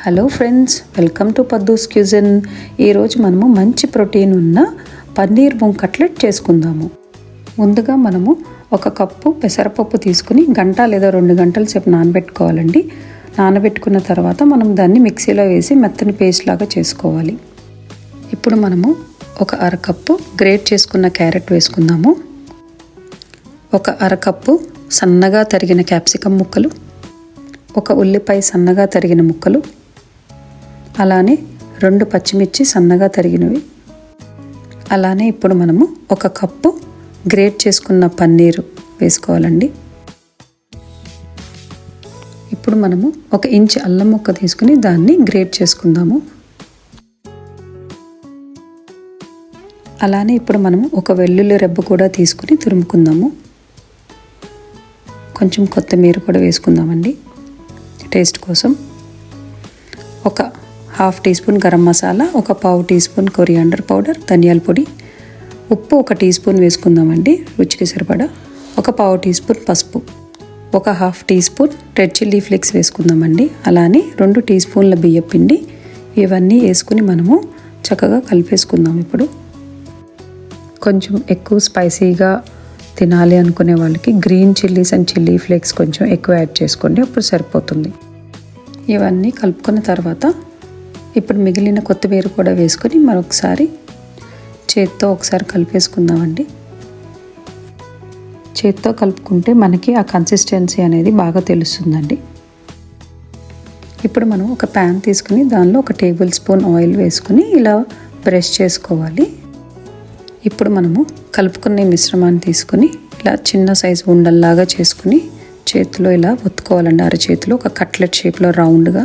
Hello friends, welcome to Paddu's cuisine. ఈరోజు మనము మంచి ప్రోటీన్ ఉన్న పన్నీర్ మూంగ్ కట్లెట్ చేసుకుందాము. ముందుగా మనము 1 కప్పు పెసరపప్పు తీసుకుని గంట లేదా 2 గంటల సేపు నానబెట్టుకోవాలండి. నానబెట్టుకున్న తర్వాత మనం దాన్ని మిక్సీలో వేసి మెత్తని పేస్ట్ లాగా చేసుకోవాలి. ఇప్పుడు మనము 1/2 కప్పు గ్రేట్ చేసుకున్న క్యారెట్ వేసుకుందాము. 1/2 కప్పు సన్నగా తరిగిన క్యాప్సికమ్ ముక్కలు, 1 ఉల్లిపాయ సన్నగా తరిగిన ముక్కలు, అలానే 2 పచ్చిమిర్చి సన్నగా తరిగినవి, అలానే ఇప్పుడు మనము 1 కప్పు గ్రేట్ చేసుకున్న పన్నీరు వేసుకోవాలండి. ఇప్పుడు మనము 1 ఇంచ్ అల్లం ముక్క తీసుకుని దాన్ని గ్రేట్ చేసుకుందాము. అలానే ఇప్పుడు మనము 1 వెల్లుల్లి రెబ్బ కూడా తీసుకుని తురుముకుందాము. కొంచెం కొత్తిమీర కూడా వేసుకుందామండి టేస్ట్ కోసం. 1/2 teaspoon garam masala, 1/4 teaspoon coriander powder, ధనియాల పొడి, ఉప్పు 1 టీ స్పూన్ వేసుకుందామండి రుచికి సరిపడా. 1/4 టీ స్పూన్ పసుపు, 1/2 teaspoon red chilli flakes వేసుకుందామండి. అలానే 2 టీ స్పూన్ల బియ్యం పిండి. ఇవన్నీ వేసుకుని మనము చక్కగా కలిపేసుకుందాం. ఇప్పుడు కొంచెం ఎక్కువ స్పైసీగా తినాలి అనుకునే వాళ్ళకి green chillies and chilli flakes కొంచెం ఎక్కువ యాడ్ చేసుకోండి, అప్పుడు సరిపోతుంది. ఇవన్నీ కలుపుకున్న తర్వాత ఇప్పుడు మిగిలిన కొత్తిమీర కూడా వేసుకొని మరొకసారి చేత్తో ఒకసారి కలిపేసుకుందామండి. చేత్తో కలుపుకుంటే మనకి ఆ కన్సిస్టెన్సీ అనేది బాగా తెలుస్తుందండి. ఇప్పుడు మనం ఒక ప్యాన్ తీసుకుని దానిలో 1 టేబుల్ స్పూన్ ఆయిల్ వేసుకుని ఇలా బ్రష్ చేసుకోవాలి. ఇప్పుడు మనము కలుపుకునే మిశ్రమాన్ని తీసుకుని ఇలా చిన్న సైజు ఉండల్లాగా చేసుకుని చేతిలో ఇలా ఒత్తుకోవాలండి. అరచేతిలో ఒక కట్లెట్ షేప్లో రౌండ్గా.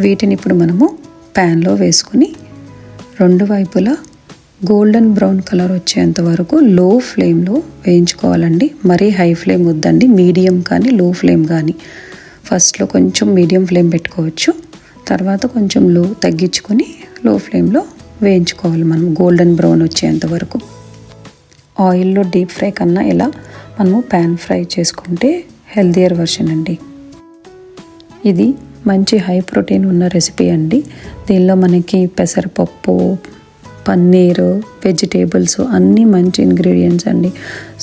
వీటిని ఇప్పుడు మనము ప్యాన్లో వేసుకుని 2 వైపులా గోల్డెన్ బ్రౌన్ కలర్ వచ్చేంత వరకు లో ఫ్లేమ్లో వేయించుకోవాలండి. మరీ హై ఫ్లేమ్ వద్దండి, మీడియం కానీ లో ఫ్లేమ్ కానీ. ఫస్ట్లో కొంచెం మీడియం ఫ్లేమ్ పెట్టుకోవచ్చు, తర్వాత కొంచెం లో తగ్గించుకొని లో ఫ్లేమ్లో వేయించుకోవాలి మనం గోల్డెన్ బ్రౌన్ వచ్చేంత వరకు. ఆయిల్లో డీప్ ఫ్రై కన్నా ఇలా మనము ప్యాన్ ఫ్రై చేసుకుంటే హెల్దియర్ వర్షన్ అండి. ఇది మంచి హై ప్రోటీన్ ఉన్న రెసిపీ అండి. దీనిలో మనకి పెసరపప్పు, పన్నీరు, వెజిటేబుల్స్ అన్నీ మంచి ఇంగ్రీడియంట్స్ అండి.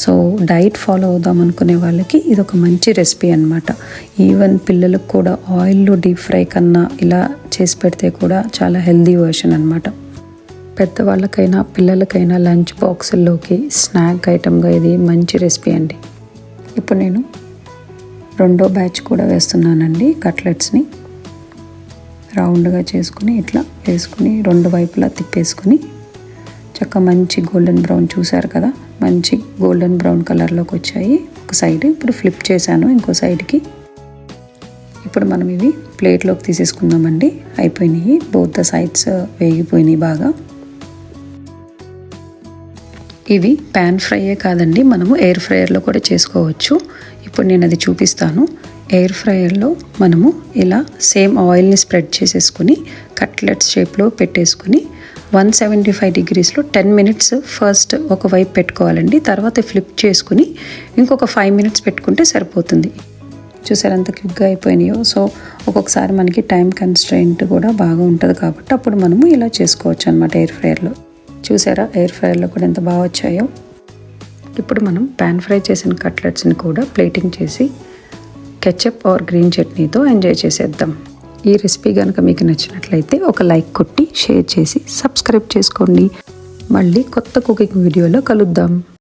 సో డైట్ ఫాలో అవుదాం అనుకునే వాళ్ళకి ఇది ఒక మంచి రెసిపీ అన్నమాట. ఈవెన్ పిల్లలకు కూడా ఆయిల్లో డీప్ ఫ్రై కన్నా ఇలా చేసి పెడితే కూడా చాలా హెల్దీ వర్షన్ అన్నమాట. పెద్దవాళ్ళకైనా పిల్లలకైనా లంచ్ బాక్సుల్లోకి స్నాక్ ఐటమ్గా ఇది మంచి రెసిపీ అండి. ఇప్పుడు నేను 2వ బ్యాచ్ కూడా వేస్తున్నానండి. కట్లెట్స్ని రౌండ్గా చేసుకుని ఇట్లా వేసుకుని 2 వైపులా తిప్పేసుకుని చక్కగా మంచి గోల్డెన్ బ్రౌన్, చూసారు కదా, మంచి గోల్డెన్ బ్రౌన్ కలర్లోకి వచ్చాయి. ఒక సైడ్ ఇప్పుడు ఫ్లిప్ చేశాను ఇంకో సైడ్కి. ఇప్పుడు మనం ఇవి ప్లేట్లోకి తీసేసుకుందామండి. అయిపోయినాయి, బోత్ ద సైడ్స్ వేగిపోయినాయి బాగా. ఇవి ప్యాన్ ఫ్రైయే కాదండి, మనము ఎయిర్ ఫ్రైయర్లో కూడా చేసుకోవచ్చు. ఇప్పుడు నేను అది చూపిస్తాను. ఎయిర్ ఫ్రైయర్లో మనము ఇలా సేమ్ ఆయిల్ని స్ప్రెడ్ చేసేసుకుని కట్లెట్స్ షేప్లో పెట్టేసుకుని 175 డిగ్రీస్లో 10 మినిట్స్ ఫస్ట్ ఒకవైపు పెట్టుకోవాలండి. తర్వాత ఫ్లిప్ చేసుకుని ఇంకొక 5 మినిట్స్ పెట్టుకుంటే సరిపోతుంది. చూసారు ఎంత క్విక్గా అయిపోయినాయో. సో ఒక్కొక్కసారి మనకి టైం కన్స్ట్రెయింట్ కూడా బాగా ఉంటుంది కాబట్టి అప్పుడు మనము ఇలా చేసుకోవచ్చు అన్నమాట ఎయిర్ ఫ్రైయర్లో. చూసారా ఎయిర్ ఫ్రైయర్లో కూడా ఎంత బాగా వచ్చాయో. ఇప్పుడు మనం ప్యాన్ ఫ్రై చేసిన కట్లెట్స్ని కూడా ప్లేటింగ్ చేసి కెచప్ ఆర్ గ్రీన్ చట్నీతో ఎంజాయ్ చేసేద్దాం. ఈ రెసిపీ కనుక మీకు నచ్చినట్లయితే ఒక లైక్ కొట్టి షేర్ చేసి సబ్స్క్రైబ్ చేసుకోండి. మళ్ళీ కొత్త కుకింగ్ వీడియోలో కలుద్దాం.